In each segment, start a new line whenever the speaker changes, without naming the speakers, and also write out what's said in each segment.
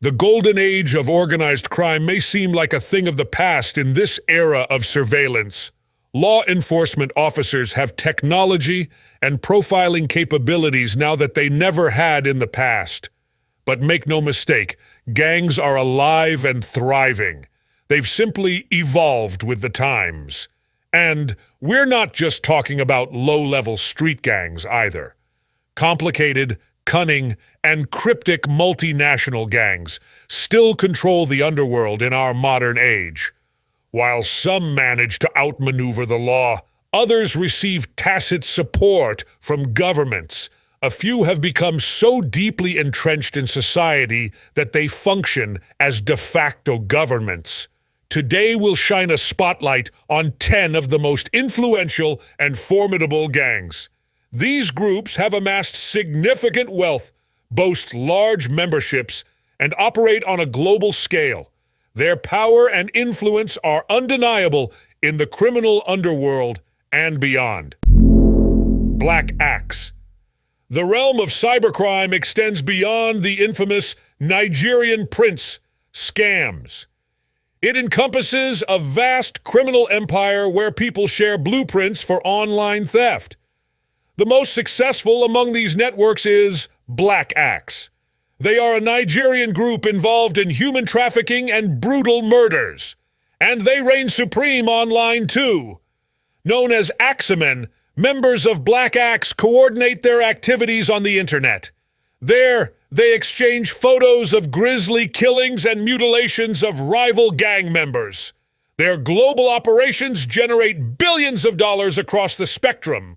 The golden age of organized crime may seem like a thing of the past in this era of surveillance. Law enforcement officers have technology and profiling capabilities now that they never had in the past. But make no mistake, gangs are alive and thriving. They've simply evolved with the times. And we're not just talking about low-level street gangs either. Complicated, cunning, and cryptic multinational gangs still control the underworld in our modern age. While some manage to outmaneuver the law, others receive tacit support from governments. A few have become so deeply entrenched in society that they function as de facto governments. Today we'll shine a spotlight on 10 of the most influential and formidable gangs. These groups have amassed significant wealth, boast large memberships, and operate on a global scale. Their power and influence are undeniable in the criminal underworld and beyond. Black Axe. The realm of cybercrime extends beyond the infamous Nigerian prince scams. It encompasses a vast criminal empire where people share blueprints for online theft. The most successful among these networks is Black Axe. They are a Nigerian group involved in human trafficking and brutal murders. And they reign supreme online too. Known as Axemen, members of Black Axe coordinate their activities on the internet. There, they exchange photos of grisly killings and mutilations of rival gang members. Their global operations generate billions of dollars across the spectrum.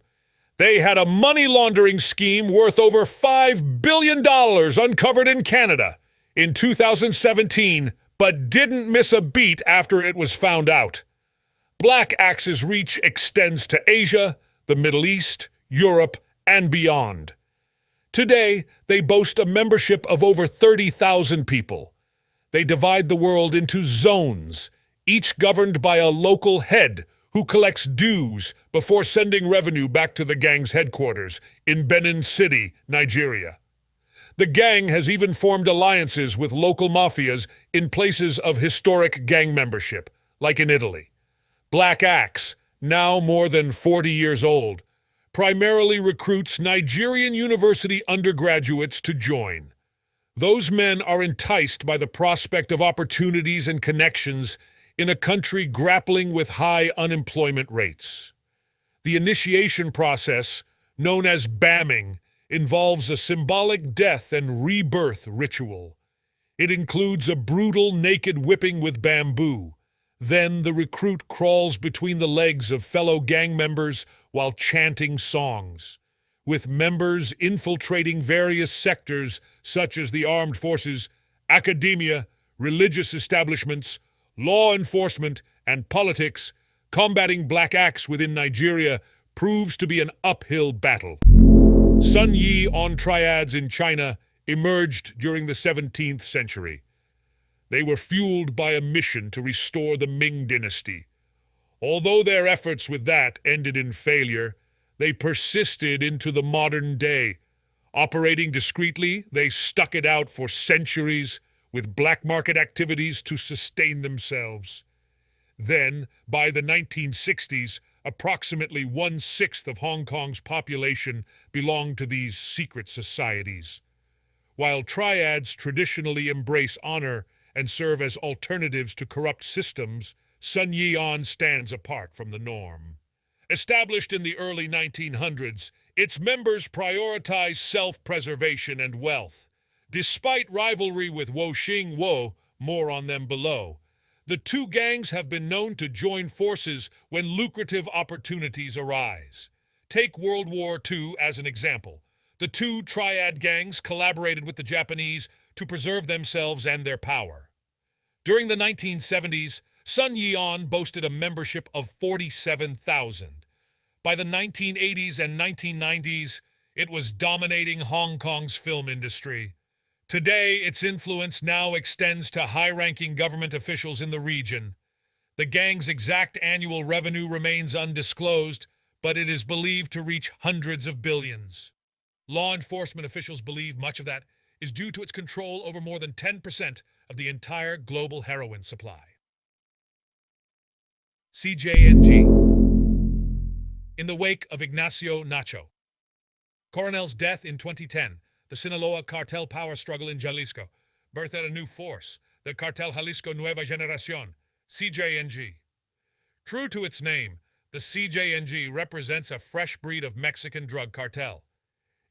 They had a money laundering scheme worth over $5 billion uncovered in Canada in 2017, but didn't miss a beat after it was found out. Black Axe's reach extends to Asia, the Middle East, Europe, and beyond. Today, they boast a membership of over 30,000 people. They divide the world into zones, each governed by a local head who collects dues before sending revenue back to the gang's headquarters in Benin City, Nigeria. The gang has even formed alliances with local mafias in places of historic gang membership, like in Italy. Black Axe, now more than 40 years old, primarily recruits Nigerian university undergraduates to join. Those men are enticed by the prospect of opportunities and connections in a country grappling with high unemployment rates. The initiation process, known as bamming, involves a symbolic death and rebirth ritual. It includes a brutal naked whipping with bamboo. Then the recruit crawls between the legs of fellow gang members while chanting songs, with members infiltrating various sectors such as the armed forces, academia, religious establishments, law enforcement, and politics. Combating Black Axe within Nigeria proves to be an uphill battle. Sun Yi-on triads in China emerged during the 17th century. They were fueled by a mission to restore the Ming dynasty. Although their efforts with that ended in failure, they persisted into the modern day. Operating discreetly, they stuck it out for centuries, with black market activities to sustain themselves. Then, by the 1960s, approximately 1/6 of Hong Kong's population belonged to these secret societies. While triads traditionally embrace honor and serve as alternatives to corrupt systems, Sun Yi-on stands apart from the norm. Established in the early 1900s, its members prioritize self-preservation and wealth. Despite rivalry with Woxing Wo, more on them below, the two gangs have been known to join forces when lucrative opportunities arise. Take World War II as an example. The two triad gangs collaborated with the Japanese to preserve themselves and their power. During the 1970s, Sun Yi-on boasted a membership of 47,000. By the 1980s and 1990s, it was dominating Hong Kong's film industry. Today, its influence now extends to high-ranking government officials in the region. The gang's exact annual revenue remains undisclosed, but it is believed to reach hundreds of billions. Law enforcement officials believe much of that is due to its control over more than 10% of the entire global heroin supply. CJNG. In the wake of Ignacio Nacho Coronel's death in 2010, the Sinaloa cartel power struggle in Jalisco birthed a new force, the Cartel Jalisco Nueva Generación, CJNG. True to its name, the CJNG represents a fresh breed of Mexican drug cartel.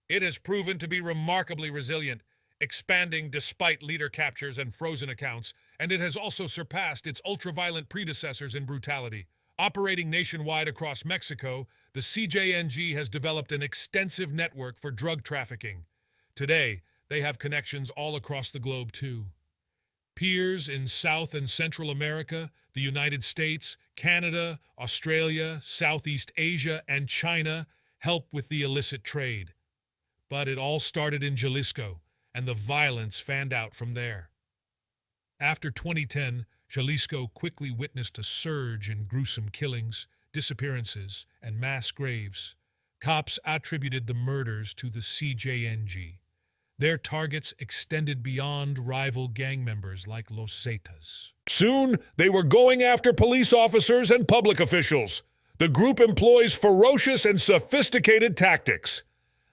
It has proven to be remarkably resilient, expanding despite leader captures and frozen accounts, and it has also surpassed its ultra-violent predecessors in brutality. Operating nationwide across Mexico, the CJNG has developed an extensive network for drug trafficking. Today, they have connections all across the globe, too. Peers in South and Central America, the United States, Canada, Australia, Southeast Asia, and China help with the illicit trade. But it all started in Jalisco, and the violence fanned out from there. After 2010, Jalisco quickly witnessed a surge in gruesome killings, disappearances, and mass graves. Cops attributed the murders to the CJNG. Their targets extended beyond rival gang members like Los Zetas. Soon, they were going after police officers and public officials. The group employs ferocious and sophisticated tactics.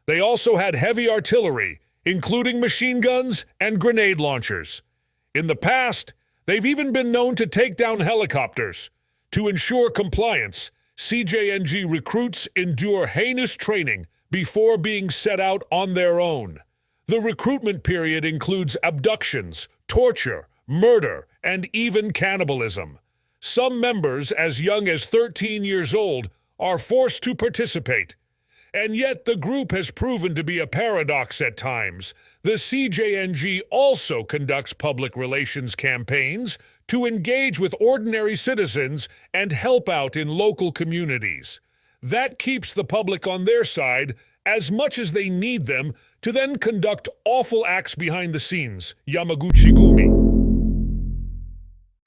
They also had heavy artillery, including machine guns and grenade launchers. In the past, they've even been known to take down helicopters. To ensure compliance, CJNG recruits endure heinous training before being set out on their own. The recruitment period includes abductions, torture, murder, and even cannibalism. Some members, as young as 13 years old, are forced to participate. And yet the group has proven to be a paradox at times. The CJNG also conducts public relations campaigns to engage with ordinary citizens and help out in local communities. That keeps the public on their side as much as they need them to then conduct awful acts behind the scenes. Yamaguchi-gumi.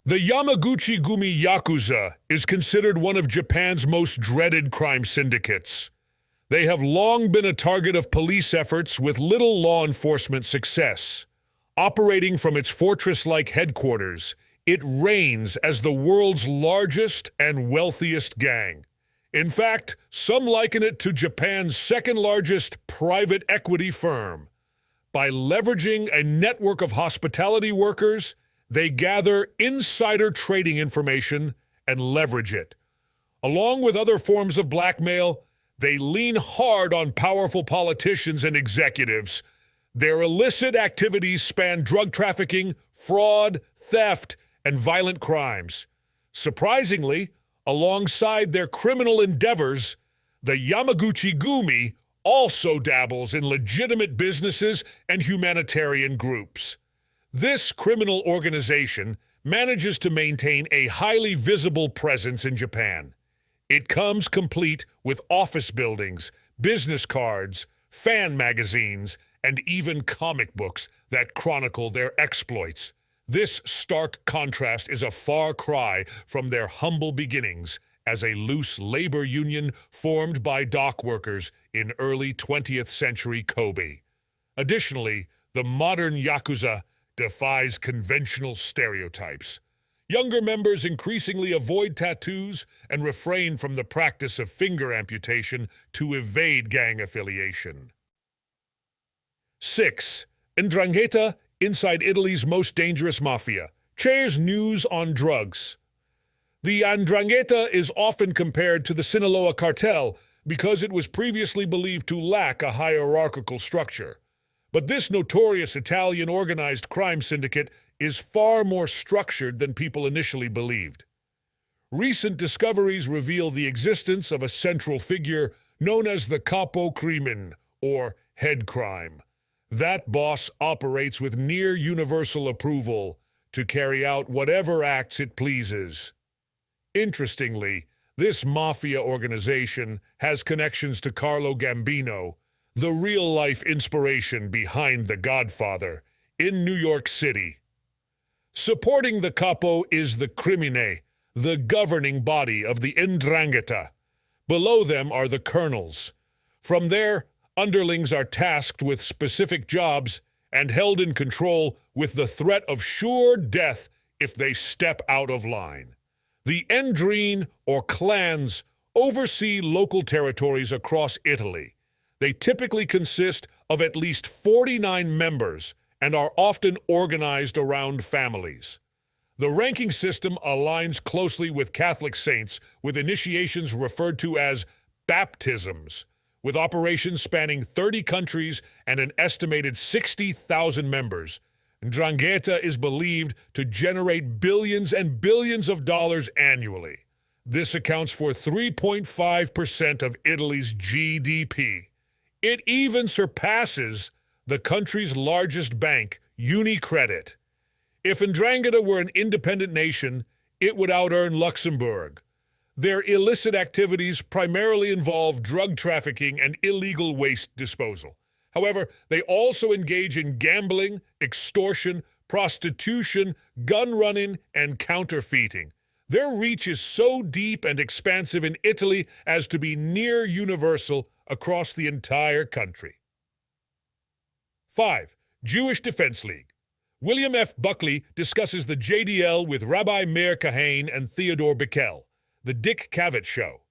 The Yamaguchi-gumi Yakuza is considered one of Japan's most dreaded crime syndicates. They have long been a target of police efforts with little law enforcement success. Operating from its fortress-like headquarters, it reigns as the world's largest and wealthiest gang. In fact, some liken it to Japan's second-largest private equity firm. By leveraging a network of hospitality workers, they gather insider trading information and leverage it. Along with other forms of blackmail, they lean hard on powerful politicians and executives. Their illicit activities span drug trafficking, fraud, theft, and violent crimes. Surprisingly, alongside their criminal endeavors, the Yamaguchi-gumi also dabbles in legitimate businesses and humanitarian groups. This criminal organization manages to maintain a highly visible presence in Japan. It comes complete with office buildings, business cards, fan magazines, and even comic books that chronicle their exploits. This stark contrast is a far cry from their humble beginnings as a loose labor union formed by dock workers in early 20th century Kobe. Additionally, the modern Yakuza defies conventional stereotypes. Younger members increasingly avoid tattoos and refrain from the practice of finger amputation to evade gang affiliation. 6. 'Ndrangheta, inside Italy's most dangerous mafia, shares news on drugs. The 'Ndrangheta is often compared to the Sinaloa cartel because it was previously believed to lack a hierarchical structure. But this notorious Italian organized crime syndicate is far more structured than people initially believed. Recent discoveries reveal the existence of a central figure known as the capo crimen, or head crime. That boss operates with near universal approval to carry out whatever acts it pleases. Interestingly, this mafia organization has connections to Carlo Gambino, the real-life inspiration behind The Godfather, in New York City. Supporting the capo is the crimine, the governing body of the 'Ndrangheta. Below them are the colonels. From there, underlings are tasked with specific jobs and held in control with the threat of sure death if they step out of line. The Endrine, or clans, oversee local territories across Italy. They typically consist of at least 49 members and are often organized around families. The ranking system aligns closely with Catholic saints, with initiations referred to as baptisms, with operations spanning 30 countries and an estimated 60,000 members. 'Ndrangheta is believed to generate billions and billions of dollars annually. This accounts for 3.5% of Italy's GDP. It even surpasses the country's largest bank, UniCredit. If 'Ndrangheta were an independent nation, it would out-earn Luxembourg. Their illicit activities primarily involve drug trafficking and illegal waste disposal. However, they also engage in gambling, extortion, prostitution, gun running, and counterfeiting. Their reach is so deep and expansive in Italy as to be near universal across the entire country. 5. Jewish Defense League. William F. Buckley discusses the JDL with Rabbi Meir Kahane and Theodore Bickel. The Dick Cavett Show.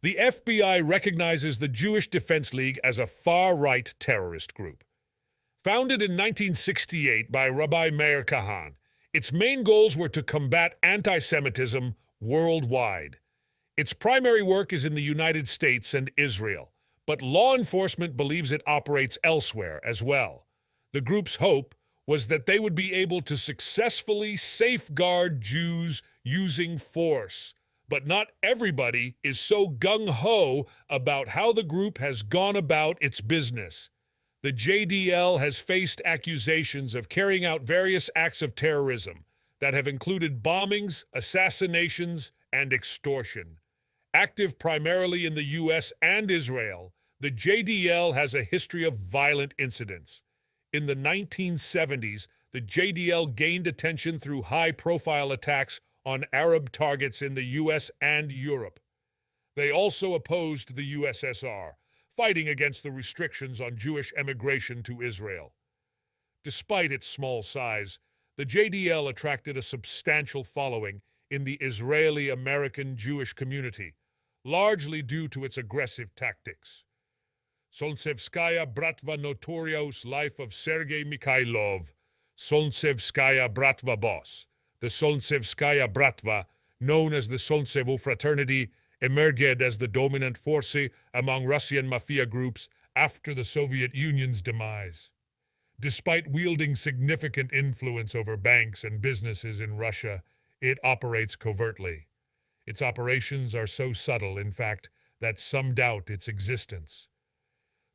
The FBI recognizes the Jewish Defense League as a far-right terrorist group. Founded in 1968 by Rabbi Meir Kahane, its main goals were to combat anti-Semitism worldwide. Its primary work is in the United States and Israel, but law enforcement believes it operates elsewhere as well. The group's hope was that they would be able to successfully safeguard Jews using force. But not everybody is so gung-ho about how the group has gone about its business. The JDL has faced accusations of carrying out various acts of terrorism that have included bombings, assassinations, and extortion. Active primarily in the U.S. and Israel, the JDL has a history of violent incidents. In the 1970s, the JDL gained attention through high-profile attacks on Arab targets in the U.S. and Europe. They also opposed the USSR, fighting against the restrictions on Jewish emigration to Israel. Despite its small size, the JDL attracted a substantial following in the Israeli-American Jewish community, largely due to its aggressive tactics. Solntsevskaya Bratva Notorious Life of Sergei Mikhailov, Solntsevskaya Bratva Boss. The Solntsevskaya Bratva, known as the Solntsevo fraternity, emerged as the dominant force among Russian mafia groups after the Soviet Union's demise. Despite wielding significant influence over banks and businesses in Russia, it operates covertly. Its operations are so subtle, in fact, that some doubt its existence.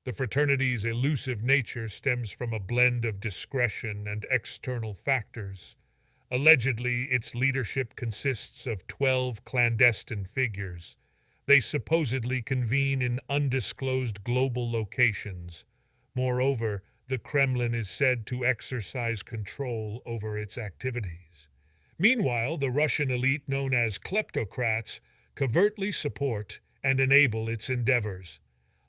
The fraternity's elusive nature stems from a blend of discretion and external factors. Allegedly, its leadership consists of 12 clandestine figures. They supposedly convene in undisclosed global locations. Moreover, the Kremlin is said to exercise control over its activities. Meanwhile, the Russian elite known as kleptocrats covertly support and enable its endeavors.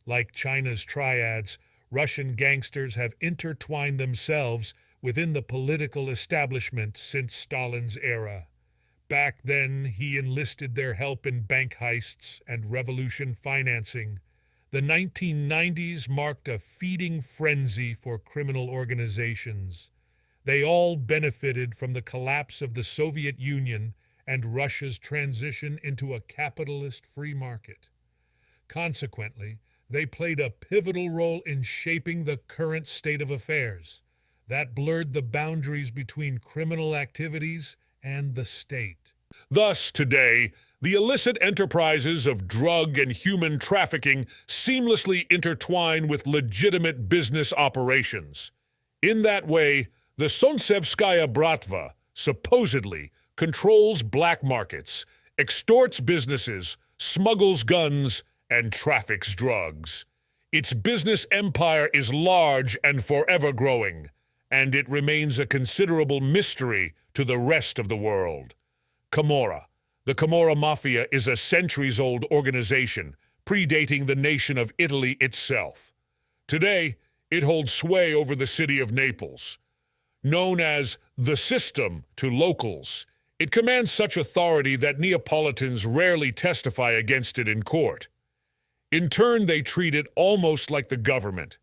Like China's triads, Russian gangsters have intertwined themselves within the political establishment since Stalin's era. Back then, he enlisted their help in bank heists and revolution financing. The 1990s marked a feeding frenzy for criminal organizations. They all benefited from the collapse of the Soviet Union and Russia's transition into a capitalist free market. Consequently, they played a pivotal role in shaping the current state of affairs. That blurred the boundaries between criminal activities and the state. Thus, today, the illicit enterprises of drug and human trafficking seamlessly intertwine with legitimate business operations. In that way, the Solntsevskaya Bratva supposedly controls black markets, extorts businesses, smuggles guns, and traffics drugs. Its business empire is large and forever growing, and it remains a considerable mystery to the rest of the world. Camorra. The Camorra Mafia is a centuries-old organization, predating the nation of Italy itself. Today, It holds sway over the city of Naples. Known as the system to locals, it commands such authority that Neapolitans rarely testify against it in court. In turn, they treat it almost like the government.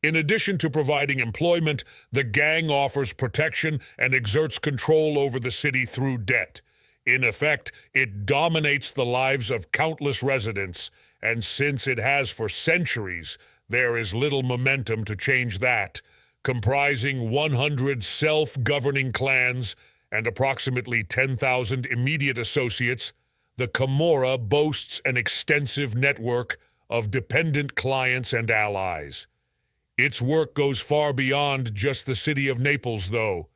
In addition to providing employment, the gang offers protection and exerts control over the city through debt. In effect, it dominates the lives of countless residents, and since it has for centuries, there is little momentum to change that. Comprising 100 self-governing clans and approximately 10,000 immediate associates, the Camorra boasts an extensive network of dependent clients and allies. Its work goes far beyond just the city of Naples, though.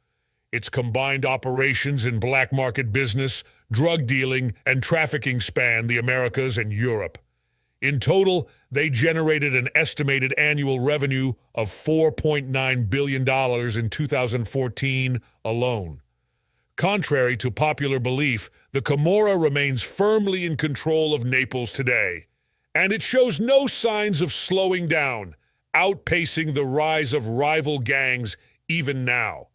Its combined operations in black market business, drug dealing, and trafficking span the Americas and Europe. In total, they generated an estimated annual revenue of $4.9 billion in 2014 alone. Contrary to popular belief, the Camorra remains firmly in control of Naples today, and it shows no signs of slowing down, outpacing the rise of rival gangs even now.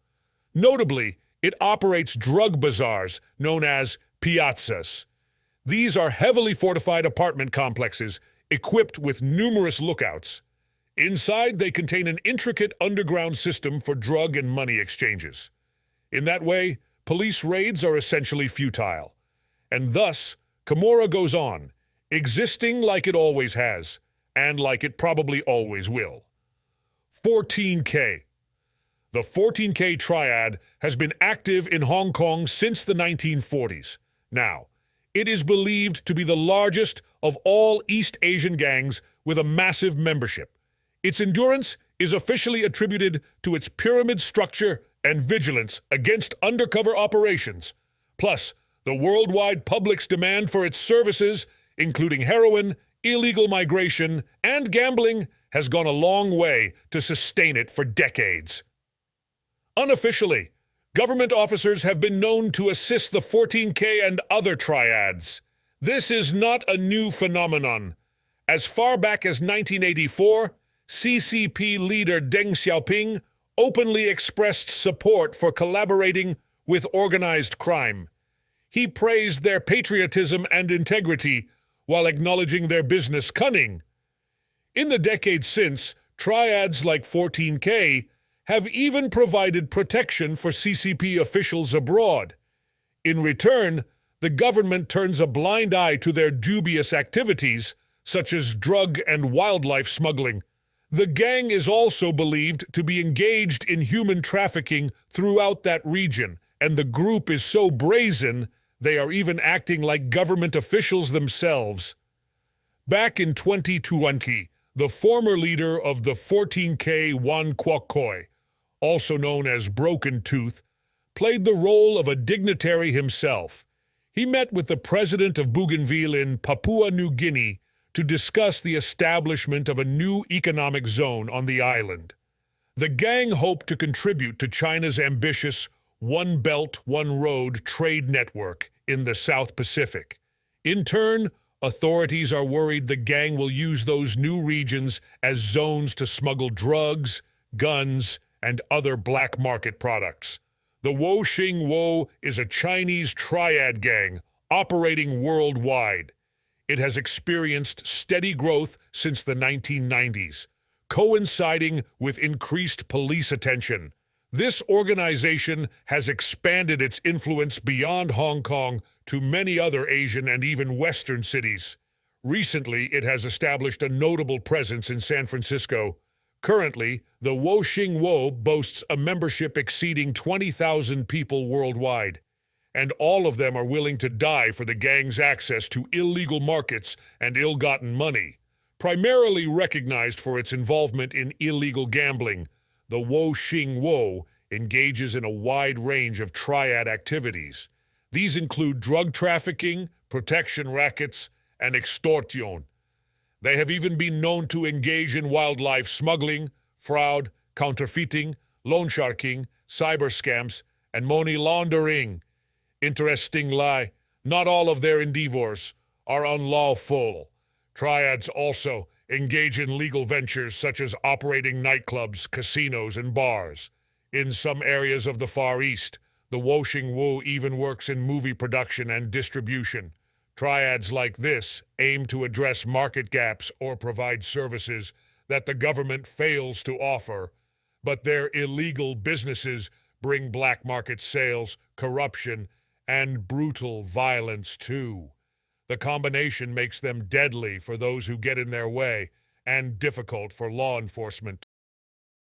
Notably, it operates drug bazaars known as piazzas. These are heavily fortified apartment complexes equipped with numerous lookouts. Inside, they contain an intricate underground system for drug and money exchanges. In that way, police raids are essentially futile. And thus, Camorra goes on, existing like it always has, and like it probably always will. 14K. The 14K triad has been active in Hong Kong since the 1940s. Now, it is believed to be the largest of all East Asian gangs with a massive membership. Its endurance is officially attributed to its pyramid structure and vigilance against undercover operations. Plus, the worldwide public's demand for its services, including heroin, illegal migration, and gambling, has gone a long way to sustain it for decades. Unofficially, government officers have been known to assist the 14K and other triads. This is not a new phenomenon. As far back as 1984, CCP leader Deng Xiaoping openly expressed support for collaborating with organized crime. He praised their patriotism and integrity while acknowledging their business cunning. In the decades since, triads like 14K have even provided protection for CCP officials abroad. In return, the government turns a blind eye to their dubious activities, such as drug and wildlife smuggling. The gang is also believed to be engaged in human trafficking throughout that region, and the group is so brazen they are even acting like government officials themselves. Back in 2020, the former leader of the 14K, Wan Kwok Koi, also known as Broken Tooth, played the role of a dignitary himself. He met with the president of Bougainville in Papua New Guinea to discuss the establishment of a new economic zone on the island. The gang hoped to contribute to China's ambitious One Belt, One Road trade network in the South Pacific. In turn, authorities are worried the gang will use those new regions as zones to smuggle drugs, guns, and other black market products. The Wo Shing Wo is a Chinese triad gang operating worldwide. It has experienced steady growth since the 1990s, coinciding with increased police attention. This organization has expanded its influence beyond Hong Kong to many other Asian and even Western cities. Recently, it has established a notable presence in San Francisco. Currently, the Wo Shing Wo boasts a membership exceeding 20,000 people worldwide, and all of them are willing to die for the gang's access to illegal markets and ill-gotten money. Primarily recognized for its involvement in illegal gambling, the Wo Shing Wo engages in a wide range of triad activities. These include drug trafficking, protection rackets, and extortion. They have even been known to engage in wildlife smuggling, fraud, counterfeiting, loan sharking, cyber scams, and money laundering. Interestingly, not all of their endeavors are unlawful. Triads also engage in legal ventures such as operating nightclubs, casinos, and bars. In some areas of the Far East, the Woshing Wu even works in movie production and distribution. Triads like this aim to address market gaps or provide services that the government fails to offer, but their illegal businesses bring black market sales, corruption, and brutal violence too. The combination makes them deadly for those who get in their way and difficult for law enforcement